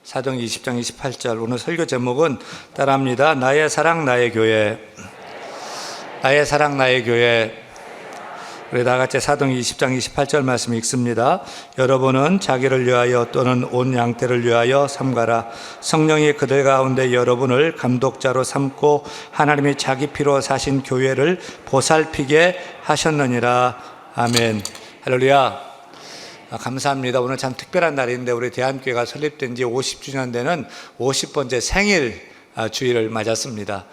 사도행전 20장 28절. 오늘 설교 제목은 따라합니다. 나의 사랑 나의 교회. 나의 사랑 나의 교회. 우리 다 같이 사도행전 20장 28절 말씀 읽습니다. 여러분은 자기를 위하여 또는 온 양떼를 위하여 삼가라. 성령이 그들 가운데 여러분을 감독자로 삼고 하나님이 자기 피로 사신 교회를 보살피게 하셨느니라. 아멘. 할렐루야. 감사합니다. 오늘 참 특별한 날인데 우리 대한교회가 설립된 지 50주년 되는 50번째 생일 주일을 맞았습니다.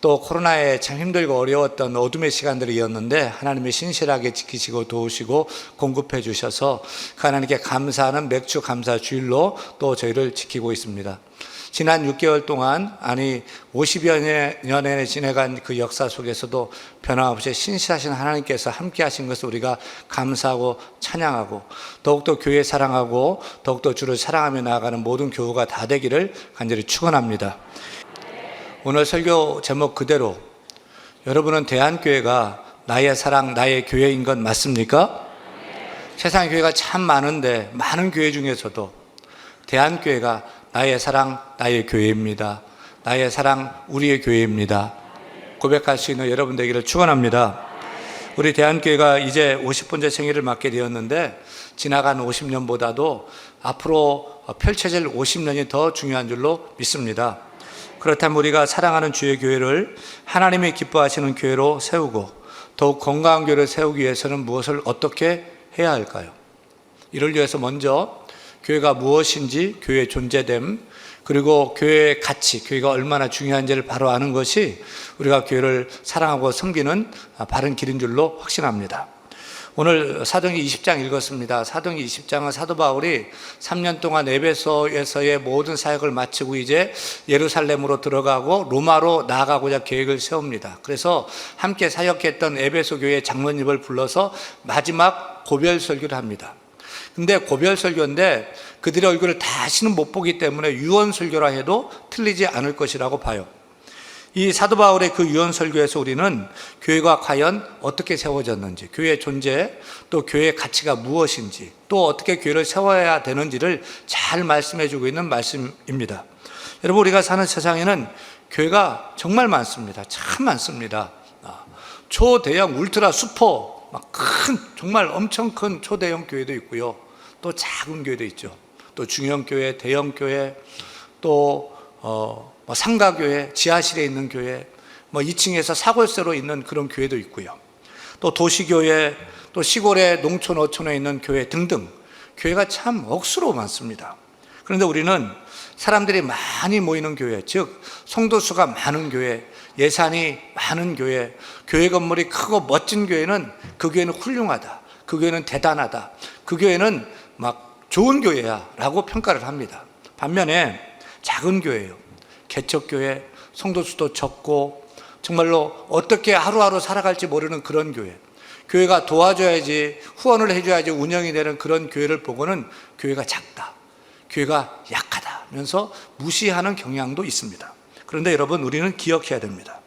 또 코로나에 참 힘들고 어려웠던 어둠의 시간들이었는데 하나님이 신실하게 지키시고 도우시고 공급해 주셔서 하나님께 감사하는 맥주 감사 주일로 또 저희를 지키고 있습니다. 지난 6개월 동안 50여 년에 지내간 그 역사 속에서도 변함없이 신실하신 하나님께서 함께 하신 것을 우리가 감사하고 찬양하고 더욱더 교회 사랑하고 더욱더 주를 사랑하며 나아가는 모든 교우가 다 되기를 간절히 축원합니다. 오늘 설교 제목 그대로 여러분은 대한교회가 나의 사랑 나의 교회인 건 맞습니까? 세상 교회가 참 많은데 많은 교회 중에서도 대한교회가 나의 사랑 나의 교회입니다. 나의 사랑 우리의 교회입니다. 고백할 수 있는 여러분 되기를 축원합니다. 우리 대한교회가 이제 50번째 생일을 맞게 되었는데 지나간 50년보다도 앞으로 펼쳐질 50년이 더 중요한 줄로 믿습니다. 그렇다면 우리가 사랑하는 주의 교회를 하나님이 기뻐하시는 교회로 세우고 더욱 건강한 교회를 세우기 위해서는 무엇을 어떻게 해야 할까요? 이를 위해서 먼저 교회가 무엇인지, 교회의 존재됨, 그리고 교회의 가치, 교회가 얼마나 중요한지를 바로 아는 것이 우리가 교회를 사랑하고 섬기는 바른 길인 줄로 확신합니다. 오늘 사도행전 20장 읽었습니다. 사도행전 20장은 사도 바울이 3년 동안 에베소에서의 모든 사역을 마치고 이제 예루살렘으로 들어가고 로마로 나아가고자 계획을 세웁니다. 그래서 함께 사역했던 에베소 교회 장로님을 불러서 마지막 고별 설교를 합니다. 근데 고별 설교인데 그들의 얼굴을 다시는 못 보기 때문에 유언 설교라 해도 틀리지 않을 것이라고 봐요. 이 사도 바울의 그 유언 설교에서 우리는 교회가 과연 어떻게 세워졌는지, 교회의 존재, 또 교회의 가치가 무엇인지, 또 어떻게 교회를 세워야 되는지를 잘 말씀해 주고 있는 말씀입니다. 여러분, 우리가 사는 세상에는 교회가 정말 많습니다. 참 많습니다. 초대형 울트라 슈퍼 정말 엄청 큰 초대형 교회도 있고요. 또 작은 교회도 있죠. 또 중형 교회, 대형 교회, 또 상가교회, 지하실에 있는 교회, 2층에서 사골세로 있는 그런 교회도 있고요. 또 도시교회, 또 시골의 농촌, 어촌에 있는 교회 등등 교회가 참 억수로 많습니다. 그런데 우리는 사람들이 많이 모이는 교회, 즉 성도수가 많은 교회, 예산이 많은 교회, 교회 건물이 크고 멋진 교회는 그 교회는 훌륭하다, 그 교회는 대단하다, 그 교회는 좋은 교회야 라고 평가를 합니다. 반면에 작은 교회예요. 개척교회, 성도수도 적고 정말로 어떻게 하루하루 살아갈지 모르는 그런 교회, 교회가 도와줘야지, 후원을 해줘야지 운영이 되는 그런 교회를 보고는 교회가 작다, 교회가 약하다면서 무시하는 경향도 있습니다. 그런데 여러분, 우리는 기억해야 됩니다.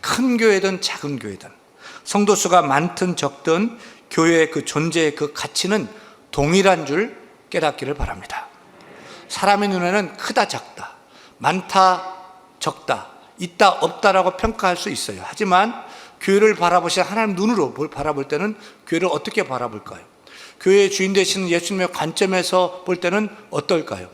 큰 교회든 작은 교회든 성도수가 많든 적든 교회의 그 존재의 그 가치는 동일한 줄 깨닫기를 바랍니다. 사람의 눈에는 크다 작다, 많다 적다, 있다 없다라고 평가할 수 있어요. 하지만 교회를 바라보신 하나님 눈으로 바라볼 때는 교회를 어떻게 바라볼까요? 교회의 주인 되시는 예수님의 관점에서 볼 때는 어떨까요?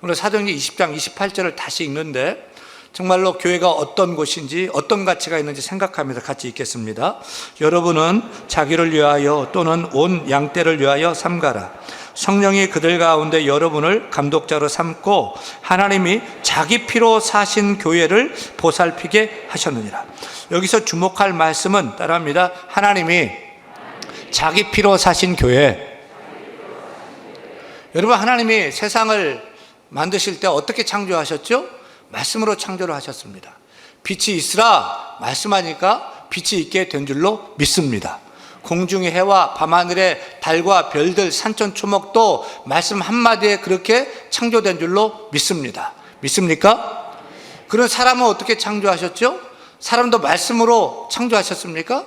오늘 사도행전 20장 28절을 다시 읽는데 정말로 교회가 어떤 곳인지 어떤 가치가 있는지 생각하면서 같이 읽겠습니다. 여러분은 자기를 위하여 또는 온 양떼를 위하여 삼가라. 성령이 그들 가운데 여러분을 감독자로 삼고 하나님이 자기 피로 사신 교회를 보살피게 하셨느니라. 여기서 주목할 말씀은 따라합니다. 하나님이 자기 피로 사신 교회. 여러분, 하나님이 세상을 만드실 때 어떻게 창조하셨죠? 말씀으로 창조를 하셨습니다. 빛이 있으라 말씀하니까 빛이 있게 된 줄로 믿습니다. 공중의 해와 밤하늘의 달과 별들, 산천초목도 말씀 한마디에 그렇게 창조된 줄로 믿습니다. 믿습니까? 그런 사람은 어떻게 창조하셨죠? 사람도 말씀으로 창조하셨습니까?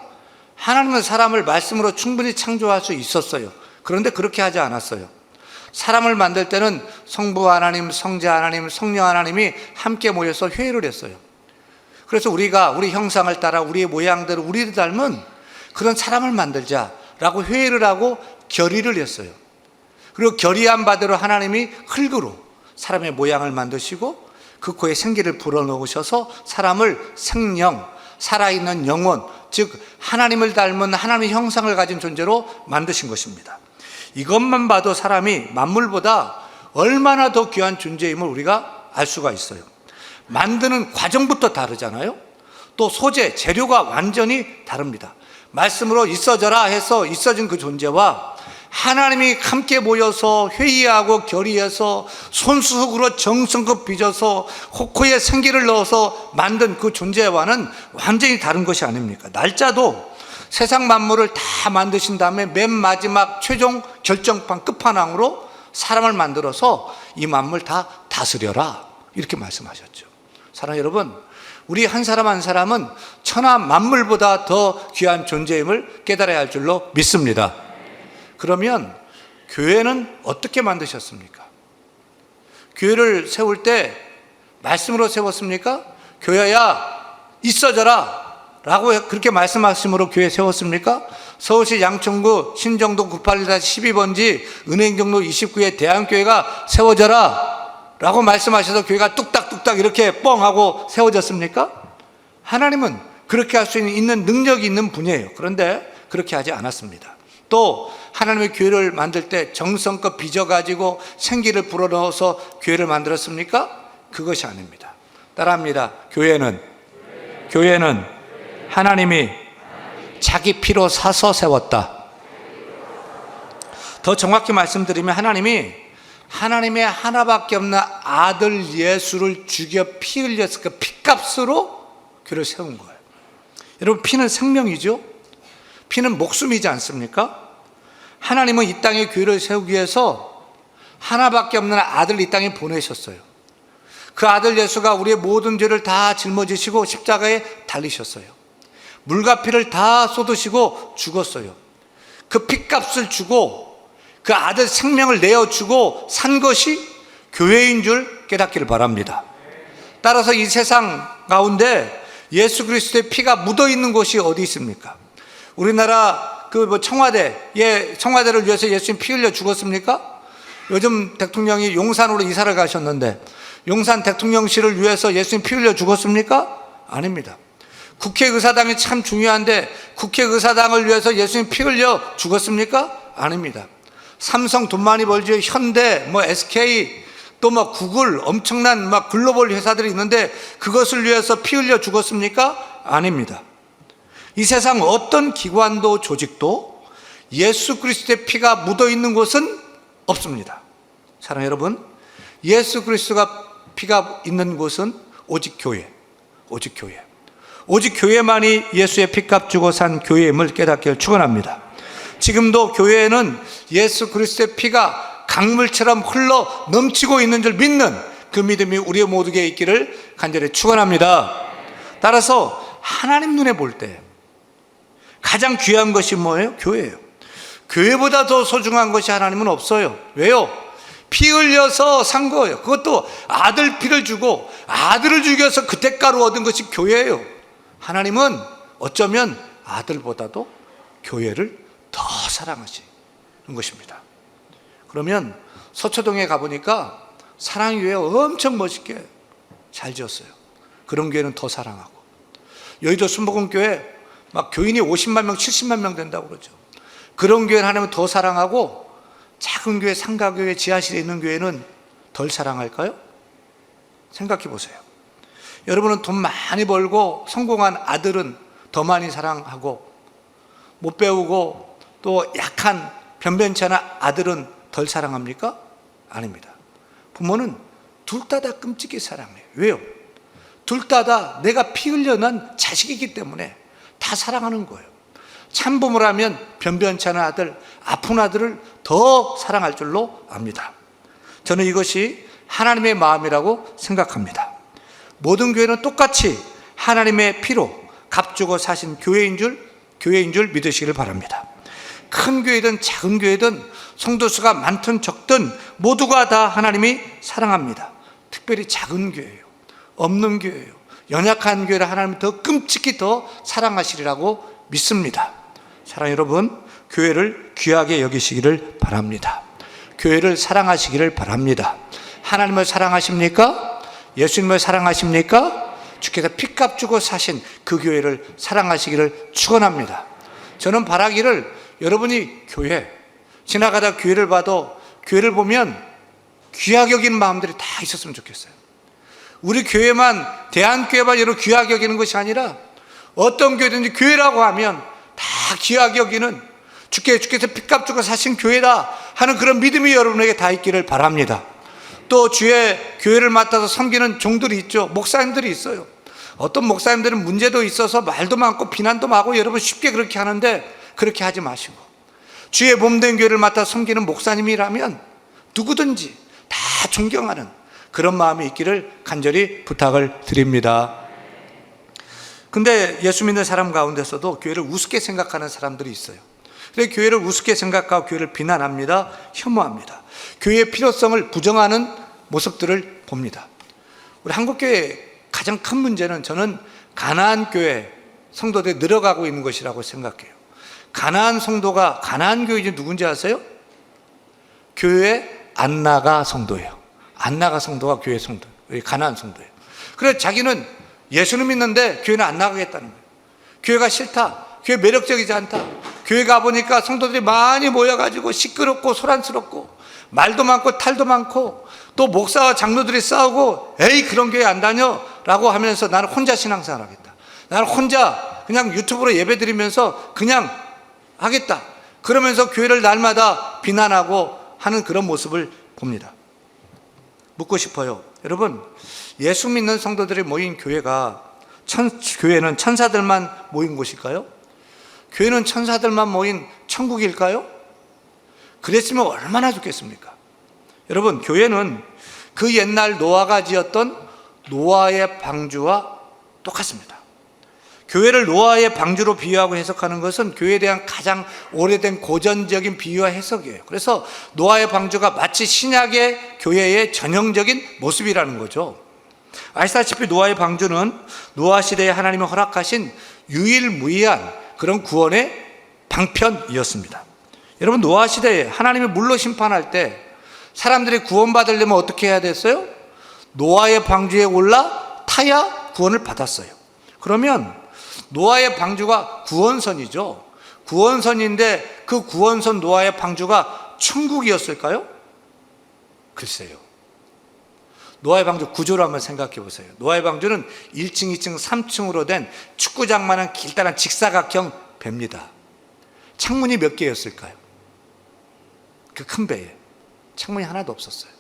하나님은 사람을 말씀으로 충분히 창조할 수 있었어요. 그런데 그렇게 하지 않았어요. 사람을 만들 때는 성부 하나님, 성자 하나님, 성령 하나님이 함께 모여서 회의를 했어요. 그래서 우리가 우리 형상을 따라 우리의 모양대로 우리를 닮은 그런 사람을 만들자라고 회의를 하고 결의를 했어요. 그리고 결의한 바대로 하나님이 흙으로 사람의 모양을 만드시고 그 코에 생기를 불어넣으셔서 사람을 생명, 살아있는 영혼, 즉 하나님을 닮은 하나님의 형상을 가진 존재로 만드신 것입니다. 이것만 봐도 사람이 만물보다 얼마나 더 귀한 존재임을 우리가 알 수가 있어요. 만드는 과정부터 다르잖아요. 또 소재, 재료가 완전히 다릅니다. 말씀으로 있어져라 해서 있어진 그 존재와 하나님이 함께 모여서 회의하고 결의해서 손수흙으로 정성껏 빚어서 코코에 생기를 넣어서 만든 그 존재와는 완전히 다른 것이 아닙니까? 날짜도 세상 만물을 다 만드신 다음에 맨 마지막 최종 결정판 끝판왕으로 사람을 만들어서 이 만물 다 다스려라 이렇게 말씀하셨죠. 사랑하는 여러분, 우리 한 사람 한 사람은 천하 만물보다 더 귀한 존재임을 깨달아야 할 줄로 믿습니다. 그러면 교회는 어떻게 만드셨습니까? 교회를 세울 때 말씀으로 세웠습니까? 교회야 있어져라 라고 그렇게 말씀하심으로 교회 세웠습니까? 서울시 양천구 신정동 981-12번지 은행정로 29에 대한교회가 세워져라 라고 말씀하셔서 교회가 뚝딱뚝딱 이렇게 뻥 하고 세워졌습니까? 하나님은 그렇게 할 수 있는 능력이 있는 분이에요. 그런데 그렇게 하지 않았습니다. 또 하나님의 교회를 만들 때 정성껏 빚어가지고 생기를 불어넣어서 교회를 만들었습니까? 그것이 아닙니다. 따라합니다. 교회는 하나님이 자기 피로 사서 세웠다. 더 정확히 말씀드리면 하나님의 하나밖에 없는 아들 예수를 죽여 피 흘려서 그 피값으로 교회를 세운 거예요. 여러분, 피는 생명이죠. 피는 목숨이지 않습니까? 하나님은 이 땅에 교회를 세우기 위해서 하나밖에 없는 아들을 이 땅에 보내셨어요. 그 아들 예수가 우리의 모든 죄를 다 짊어지시고 십자가에 달리셨어요. 물과 피를 다 쏟으시고 죽었어요. 그 피값을 주고 그 아들 생명을 내어주고 산 것이 교회인 줄 깨닫기를 바랍니다. 따라서 이 세상 가운데 예수 그리스도의 피가 묻어있는 곳이 어디 있습니까? 우리나라 청와대를 위해서 예수님 피 흘려 죽었습니까? 요즘 대통령이 용산으로 이사를 가셨는데 용산 대통령실을 위해서 예수님 피 흘려 죽었습니까? 아닙니다. 국회의사당이 참 중요한데 국회의사당을 위해서 예수님 피 흘려 죽었습니까? 아닙니다. 삼성 돈 많이 벌죠. 현대, SK, 또 구글, 엄청난 글로벌 회사들이 있는데 그것을 위해서 피 흘려 죽었습니까? 아닙니다. 이 세상 어떤 기관도 조직도 예수 그리스도의 피가 묻어 있는 곳은 없습니다. 사랑하는 여러분, 예수 그리스도가 피가 있는 곳은 오직 교회, 오직 교회만이 예수의 피값 주고 산 교회임을 깨닫기를 축원합니다. 지금도 교회에는 예수 그리스도의 피가 강물처럼 흘러 넘치고 있는 줄 믿는 그 믿음이 우리 모두에게 있기를 간절히 축원합니다. 따라서 하나님 눈에 볼 때 가장 귀한 것이 뭐예요? 교회예요. 교회보다 더 소중한 것이 하나님은 없어요. 왜요? 피 흘려서 산 거예요. 그것도 아들 피를 주고 아들을 죽여서 그 대가로 얻은 것이 교회예요. 하나님은 어쩌면 아들보다도 교회를 더 사랑하시는 것입니다. 그러면 서초동에 가보니까 사랑교회 엄청 멋있게 잘 지었어요. 그런 교회는 더 사랑하고, 여의도 순복음교회 교인이 50만 명, 70만 명 된다고 그러죠. 그런 교회는 하나님은 더 사랑하고, 작은 교회, 상가교회, 지하실에 있는 교회는 덜 사랑할까요? 생각해 보세요. 여러분은 돈 많이 벌고 성공한 아들은 더 많이 사랑하고, 못 배우고 또 약한 변변치 않은 아들은 덜 사랑합니까? 아닙니다. 부모는 둘 다 끔찍히 사랑해요. 왜요? 둘 다 내가 피 흘려난 자식이기 때문에 다 사랑하는 거예요. 참부모라면 변변치 않은 아들, 아픈 아들을 더 사랑할 줄로 압니다. 저는 이것이 하나님의 마음이라고 생각합니다. 모든 교회는 똑같이 하나님의 피로 값주고 사신 교회인 줄 믿으시기를 바랍니다. 큰 교회든 작은 교회든 성도수가 많든 적든 모두가 다 하나님이 사랑합니다. 특별히 작은 교회예요. 없는 교회예요. 연약한 교회를 하나님이 더 끔찍히 더 사랑하시리라고 믿습니다. 사랑 여러분, 교회를 귀하게 여기시기를 바랍니다. 교회를 사랑하시기를 바랍니다. 하나님을 사랑하십니까? 예수님을 사랑하십니까? 주께서 피값 주고 사신 그 교회를 사랑하시기를 축원합니다. 저는 바라기를 여러분이 교회 지나가다 교회를 봐도 교회를 보면 귀하게 여기는 마음들이 다 있었으면 좋겠어요. 우리 교회만, 대한교회만 여러분 귀하게 여기는 것이 아니라 어떤 교회든지 교회라고 하면 다 귀하게 여기는 주께서 피값 주고 사신 교회다 하는 그런 믿음이 여러분에게 다 있기를 바랍니다. 또 주의 교회를 맡아서 섬기는 종들이 있죠. 목사님들이 있어요. 어떤 목사님들은 문제도 있어서 말도 많고 비난도 많고 여러분 쉽게 그렇게 하는데 그렇게 하지 마시고 주의 몸된 교회를 맡아 섬기는 목사님이라면 누구든지 다 존경하는 그런 마음이 있기를 간절히 부탁을 드립니다. 근데 예수 믿는 사람 가운데서도 교회를 우습게 생각하는 사람들이 있어요. 그래서 교회를 우습게 생각하고 교회를 비난합니다. 혐오합니다. 교회의 필요성을 부정하는 모습들을 봅니다. 우리 한국교회의 가장 큰 문제는 저는 가나안 교회 성도들이 늘어가고 있는 것이라고 생각해요. 가나안 성도가, 가나안 교인이 누군지 아세요? 교회 안나가 성도예요. 안나가 성도가 교회 성도, 가나안 성도예요. 그래서 자기는 예수는 믿는데 교회는 안 나가겠다는 거예요. 교회가 싫다, 교회 매력적이지 않다, 교회 가보니까 성도들이 많이 모여가지고 시끄럽고 소란스럽고 말도 많고 탈도 많고 또 목사와 장로들이 싸우고 에이 그런 교회 안 다녀 라고 하면서 나는 혼자 신앙생활 하겠다, 나는 혼자 그냥 유튜브로 예배 드리면서 그냥 하겠다, 그러면서 교회를 날마다 비난하고 하는 그런 모습을 봅니다. 묻고 싶어요. 여러분, 예수 믿는 성도들이 모인 교회가 교회는 천사들만 모인 곳일까요? 교회는 천사들만 모인 천국일까요? 그랬으면 얼마나 좋겠습니까? 여러분, 교회는 그 옛날 노아가 지었던 노아의 방주와 똑같습니다. 교회를 노아의 방주로 비유하고 해석하는 것은 교회에 대한 가장 오래된 고전적인 비유와 해석이에요. 그래서 노아의 방주가 마치 신약의 교회의 전형적인 모습이라는 거죠. 아시다시피 노아의 방주는 노아 시대에 하나님이 허락하신 유일무이한 그런 구원의 방편이었습니다. 여러분, 노아 시대에 하나님이 물로 심판할 때 사람들이 구원받으려면 어떻게 해야 됐어요? 노아의 방주에 올라 타야 구원을 받았어요. 그러면 노아의 방주가 구원선이죠. 구원선인데 그 구원선 노아의 방주가 천국이었을까요? 글쎄요. 노아의 방주 구조를 한번 생각해 보세요. 노아의 방주는 1층, 2층, 3층으로 된 축구장만한 길다란 직사각형 배입니다. 창문이 몇 개였을까요? 그 큰 배에 창문이 하나도 없었어요.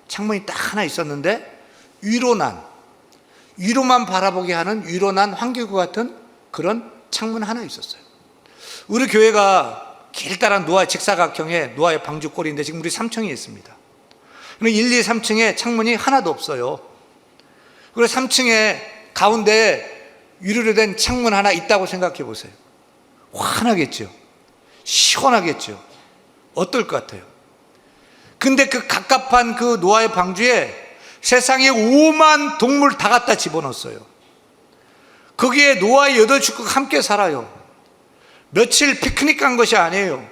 창문이 딱 하나 있었는데 위로만 바라보게 하는 위로난 환기구 같은 그런 창문 하나 있었어요. 우리 교회가 길다란 노아의 직사각형의 노아의 방주꼴인데 지금 우리 3층에 있습니다. 1, 2, 3층에 창문이 하나도 없어요. 그리고 3층에 가운데에 유리로 된 창문 하나 있다고 생각해 보세요. 환하겠죠. 시원하겠죠. 어떨 것 같아요? 근데 그 갑갑한 그 노아의 방주에 세상에 5만 동물 다 갖다 집어넣었어요. 거기에 노아의 8식구가 함께 살아요. 며칠 피크닉 간 것이 아니에요.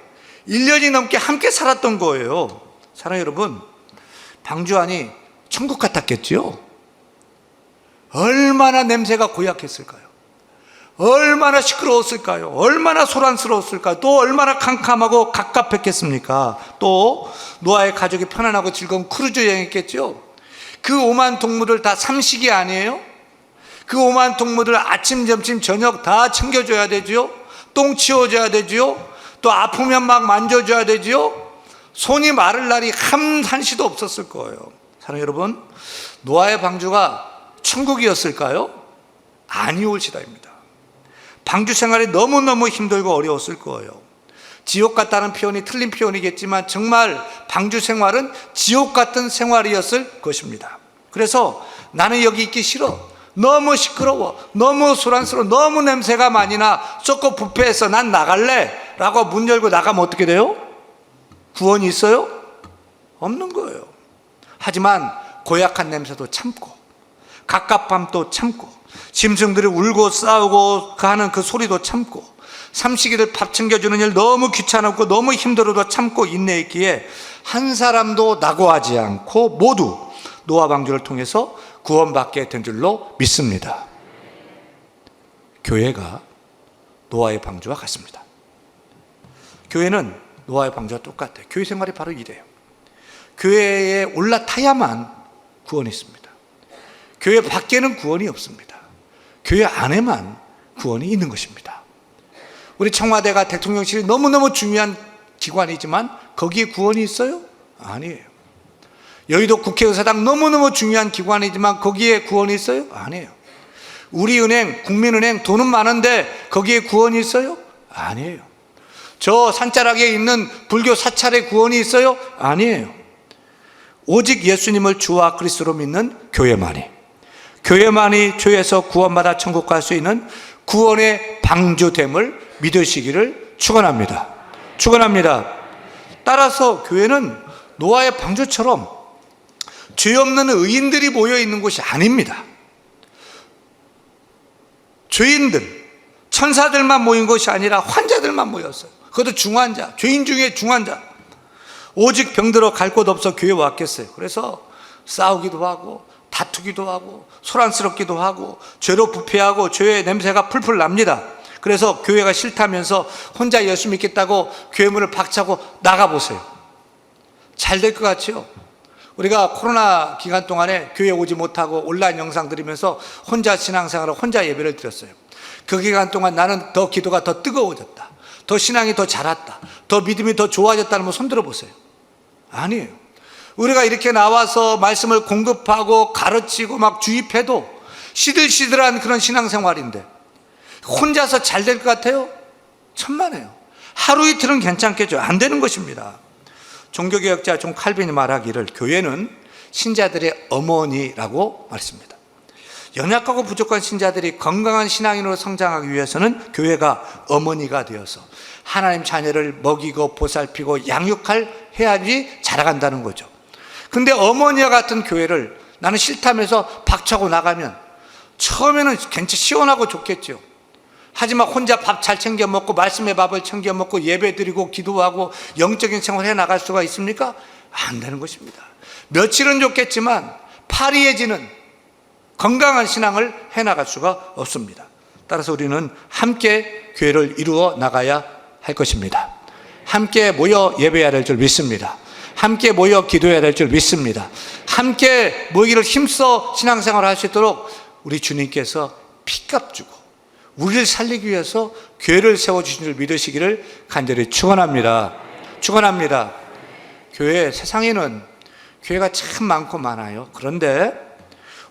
1년이 넘게 함께 살았던 거예요. 사랑 여러분, 방주 안이 천국 같았겠죠? 얼마나 냄새가 고약했을까요? 얼마나 시끄러웠을까요? 얼마나 소란스러웠을까요? 또 얼마나 캄캄하고 갑갑했겠습니까? 또 노아의 가족이 편안하고 즐거운 크루즈 여행했겠죠? 그 5만 동물을 다 삼식이 아니에요? 그 5만 동물을 아침, 점심, 저녁 다 챙겨줘야 되지요? 똥 치워줘야 되지요? 또 아프면 막 만져줘야 되지요? 손이 마를 날이 한시도 없었을 거예요. 사랑 여러분, 노아의 방주가 천국이었을까요? 아니올시다입니다. 방주 생활이 너무너무 힘들고 어려웠을 거예요. 지옥 같다는 표현이 틀린 표현이겠지만 정말 방주 생활은 지옥 같은 생활이었을 것입니다. 그래서 나는 여기 있기 싫어, 너무 시끄러워, 너무 소란스러워, 너무 냄새가 많이 나, 썩고 부패해서 난 나갈래 라고 문 열고 나가면 어떻게 돼요? 구원이 있어요? 없는 거예요. 하지만 고약한 냄새도 참고, 갑갑함도 참고, 짐승들이 울고 싸우고 하는 그 소리도 참고, 삼식이들 밥 챙겨주는 일 너무 귀찮았고 너무 힘들어도 참고 인내했기에 한 사람도 낙오하지 않고 모두 노아 방주를 통해서 구원받게 된 줄로 믿습니다. 교회가 노아의 방주와 같습니다. 교회는 노아의 방주와 똑같아요. 교회 생활이 바로 이래요. 교회에 올라타야만 구원이 있습니다. 교회 밖에는 구원이 없습니다. 교회 안에만 구원이 있는 것입니다. 우리 청와대가 대통령실이 너무너무 중요한 기관이지만 거기에 구원이 있어요? 아니에요. 여의도 국회의사당 너무너무 중요한 기관이지만 거기에 구원이 있어요? 아니에요. 우리은행, 국민은행 돈은 많은데 거기에 구원이 있어요? 아니에요. 저 산자락에 있는 불교 사찰에 구원이 있어요? 아니에요. 오직 예수님을 주와 그리스도로 믿는 교회만이 죄에서 구원받아 천국 갈 수 있는 구원의 방주됨을 믿으시기를 축원합니다. 따라서 교회는 노아의 방주처럼 죄 없는 의인들이 모여 있는 곳이 아닙니다. 죄인들, 천사들만 모인 것이 아니라 환자들만 모였어요. 그것도 중환자, 죄인 중에 중환자. 오직 병들어 갈 곳 없어 교회 왔겠어요. 그래서 싸우기도 하고 다투기도 하고 소란스럽기도 하고 죄로 부패하고 죄의 냄새가 풀풀 납니다. 그래서 교회가 싫다면서 혼자 예수 믿겠다고 교회 문을 박차고 나가보세요. 잘 될 것 같죠? 우리가 코로나 기간 동안에 교회 오지 못하고 온라인 영상 들으면서 혼자 신앙생활을 혼자 예배를 드렸어요. 그 기간 동안 나는 더 기도가 더 뜨거워졌다, 더 신앙이 더 자랐다, 더 믿음이 더 좋아졌다는 분 손 들어보세요. 아니에요. 우리가 이렇게 나와서 말씀을 공급하고 가르치고 막 주입해도 시들시들한 그런 신앙생활인데 혼자서 잘 될 것 같아요? 천만에요. 하루 이틀은 괜찮겠죠. 안 되는 것입니다. 종교개혁자 존 칼빈이 말하기를 교회는 신자들의 어머니라고 말했습니다. 연약하고 부족한 신자들이 건강한 신앙인으로 성장하기 위해서는 교회가 어머니가 되어서 하나님 자녀를 먹이고 보살피고 양육해야지 자라간다는 거죠. 근데 어머니와 같은 교회를 나는 싫다면서 박차고 나가면 처음에는 괜찮 시원하고 좋겠죠. 하지만 혼자 밥 잘 챙겨 먹고 말씀의 밥을 챙겨 먹고 예배 드리고 기도하고 영적인 생활을 해나갈 수가 있습니까? 안 되는 것입니다. 며칠은 좋겠지만 파리해지는 건강한 신앙을 해나갈 수가 없습니다. 따라서 우리는 함께 교회를 이루어 나가야 할 것입니다. 함께 모여 예배해야 될 줄 믿습니다. 함께 모여 기도해야 될 줄 믿습니다. 함께 모이기를 힘써 신앙생활을 할 수 있도록 우리 주님께서 피값 주고 우리를 살리기 위해서 교회를 세워주신 줄 믿으시기를 간절히 축원합니다. 교회, 세상에는 교회가 참 많고 많아요. 그런데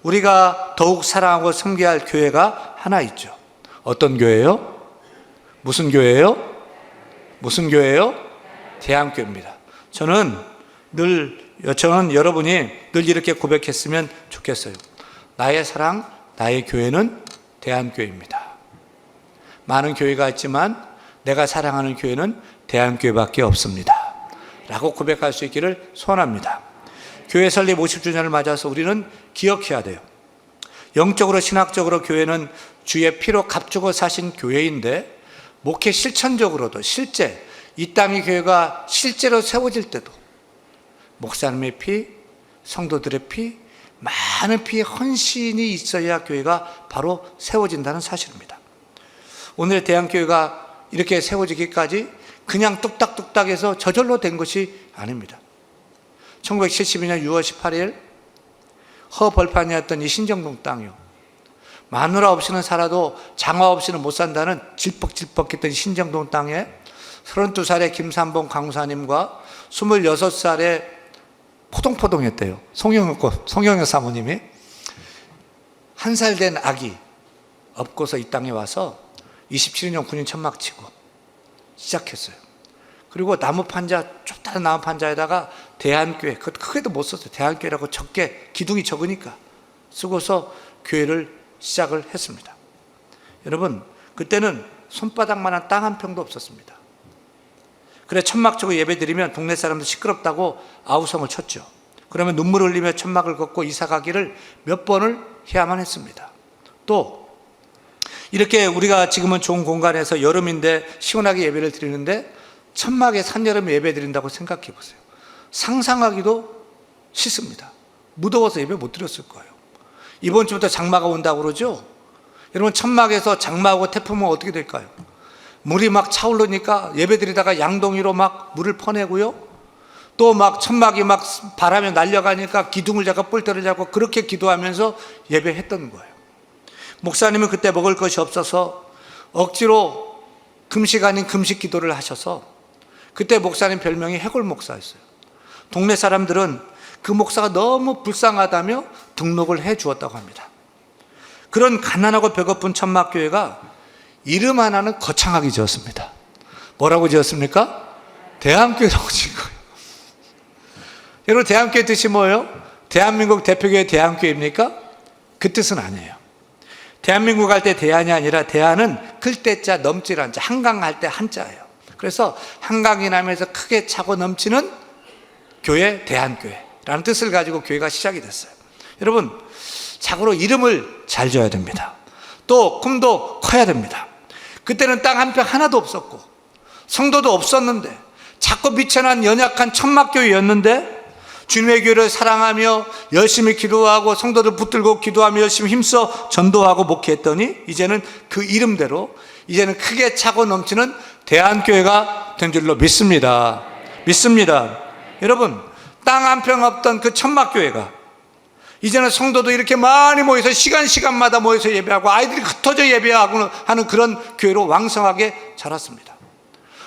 우리가 더욱 사랑하고 섬겨야 할 교회가 하나 있죠. 어떤 교회요? 무슨 교회요? 대한교회입니다. 저는 여러분이 늘 이렇게 고백했으면 좋겠어요. 나의 사랑, 나의 교회는 대한교회입니다. 많은 교회가 있지만 내가 사랑하는 교회는 대한교회밖에 없습니다 라고 고백할 수 있기를 소원합니다. 교회 설립 50주년을 맞아서 우리는 기억해야 돼요. 영적으로 신학적으로 교회는 주의 피로 값주고 사신 교회인데 목회 실천적으로도 실제 이 땅의 교회가 실제로 세워질 때도 목사님의 피, 성도들의 피, 많은 피의 헌신이 있어야 교회가 바로 세워진다는 사실입니다. 오늘 대한교회가 이렇게 세워지기까지 그냥 뚝딱뚝딱해서 저절로 된 것이 아닙니다. 1972년 6월 18일 허벌판이었던 이 신정동 땅이요, 마누라 없이는 살아도 장화 없이는 못 산다는 질퍽질퍽했던 신정동 땅에 32살의 김삼봉 강사님과 26살의 포동포동했대요. 송영혁 사모님이 1살 된 아기 업고서 이 땅에 와서 27년 군인 천막 치고 시작했어요. 그리고 나무 판자, 좁다란 나무 판자에다가 대한교회, 그것 크게도 못 썼어요. 대한교회라고 적게, 기둥이 적으니까 쓰고서 교회를 시작을 했습니다. 여러분, 그때는 손바닥만한 땅 한 평도 없었습니다. 그래 천막 치고 예배 드리면 동네 사람들 시끄럽다고 아우성을 쳤죠. 그러면 눈물 흘리며 천막을 걷고 이사 가기를 몇 번을 해야만 했습니다. 또 이렇게 우리가 지금은 좋은 공간에서 여름인데 시원하게 예배를 드리는데 천막에 산여름 예배 드린다고 생각해 보세요. 상상하기도 싫습니다. 무더워서 예배 못 드렸을 거예요. 이번 주부터 장마가 온다고 그러죠. 여러분 천막에서 장마하고 태풍은 어떻게 될까요? 물이 막 차오르니까 예배 드리다가 양동이로 막 물을 퍼내고요. 또 막 천막이 막 바람에 날려가니까 기둥을 잡고 뿔대를 잡고 그렇게 기도하면서 예배했던 거예요. 목사님은 그때 먹을 것이 없어서 억지로 금식 아닌 금식 기도를 하셔서 그때 목사님 별명이 해골 목사였어요. 동네 사람들은 그 목사가 너무 불쌍하다며 등록을 해 주었다고 합니다. 그런 가난하고 배고픈 천막교회가 이름 하나는 거창하게 지었습니다. 뭐라고 지었습니까? 대한교회라고 지은 거예요. 여러분 대한교회 뜻이 뭐예요? 대한민국 대표교회 대한교회입니까? 그 뜻은 아니에요. 대한민국 할 때 대한이 아니라 대한은 클때자 넘치라는 자, 한강할 때 한자예요. 그래서 한강이 나면서 크게 차고 넘치는 교회 대한교회라는 뜻을 가지고 교회가 시작이 됐어요. 여러분 자고로 이름을 잘 지어야 됩니다. 또 꿈도 커야 됩니다. 그때는 땅 한 평 하나도 없었고 성도도 없었는데 자꾸 비천한 연약한 천막교회였는데 주님의 교회를 사랑하며 열심히 기도하고 성도들 붙들고 기도하며 열심히 힘써 전도하고 목회했더니 이제는 그 이름대로 이제는 크게 차고 넘치는 대한교회가 된 줄로 믿습니다. 여러분 땅 한 평 없던 그 천막교회가 이제는 성도도 이렇게 많이 모여서 시간마다 모여서 예배하고 아이들이 흩어져 예배하고 하는 그런 교회로 왕성하게 자랐습니다.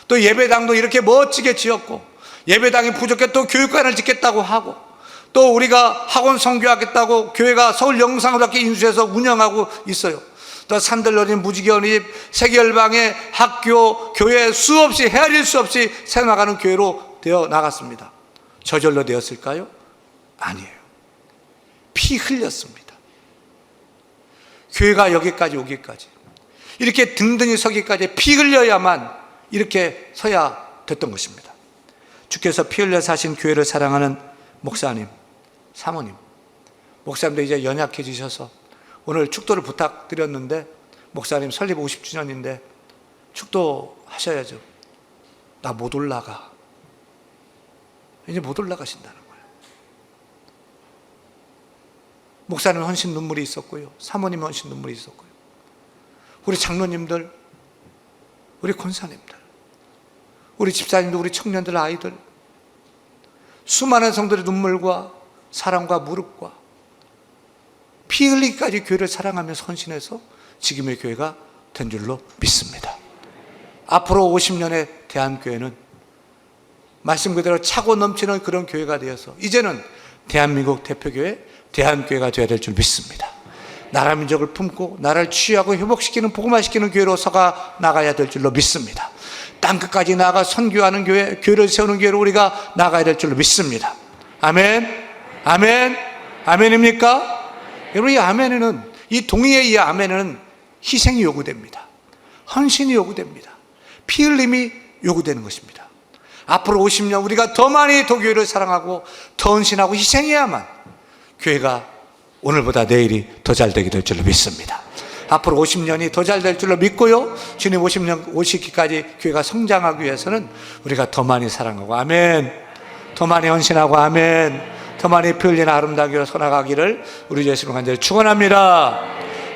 또 예배당도 이렇게 멋지게 지었고 예배당이 부족해 또 교육관을 짓겠다고 하고 또 우리가 학원 선교하겠다고 교회가 서울 영상학교 인수해서 운영하고 있어요. 또 산들어린 무지개어린이집 세계열방의 학교 교회 수없이 헤아릴 수 없이 새나가는 교회로 되어 나갔습니다. 저절로 되었을까요? 아니에요. 피 흘렸습니다. 교회가 여기까지 오기까지 이렇게 든든히 서기까지 피 흘려야만 이렇게 서야 됐던 것입니다. 주께서 피 흘려 사신 교회를 사랑하는 목사님, 사모님, 목사님도 이제 연약해지셔서 오늘 축도를 부탁드렸는데 목사님 설립 50주년인데 축도 하셔야죠. 나 못 올라가. 이제 못 올라가신다는 거예요. 목사님은 헌신 눈물이 있었고요. 사모님은 헌신 눈물이 있었고요. 우리 장로님들, 우리 권사님들, 우리 집사님들, 우리 청년들, 아이들, 수많은 성도들의 눈물과 사랑과 무릎과 피 흘리기까지 교회를 사랑하며 헌신해서 지금의 교회가 된 줄로 믿습니다. 앞으로 50년의 대한교회는 말씀 그대로 차고 넘치는 그런 교회가 되어서 이제는 대한민국 대표교회 대한교회가 되어야 될 줄 믿습니다. 나라 민족을 품고 나라를 치유하고 회복시키는 복음화시키는 교회로 서가 나가야 될 줄로 믿습니다. 땅끝까지 나아가 선교하는 교회, 교회를 세우는 교회로 우리가 나가야 될 줄로 믿습니다. 아멘, 아멘, 아멘입니까? 여러분 이 아멘에는, 이 동의의 이 아멘에는 희생이 요구됩니다. 헌신이 요구됩니다. 피 흘림이 요구되는 것입니다. 앞으로 50년 우리가 더 많이 도교회를 사랑하고 더 헌신하고 희생해야만 교회가 오늘보다 내일이 더 잘 되게 될 줄로 믿습니다. 앞으로 50년이 더 잘 될 줄로 믿고요. 주님 50년 오시기까지 교회가 성장하기 위해서는 우리가 더 많이 사랑하고 아멘, 더 많이 헌신하고 아멘, 더 많이 피 흘리는 아름다운 교회로 서나가기를 우리 예수님 간절히 축원합니다.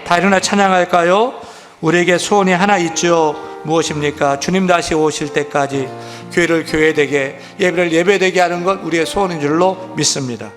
다 일어나 찬양할까요? 우리에게 소원이 하나 있죠. 무엇입니까? 주님 다시 오실 때까지 교회를 교회되게, 예배를 예배되게 하는 것 우리의 소원인 줄로 믿습니다.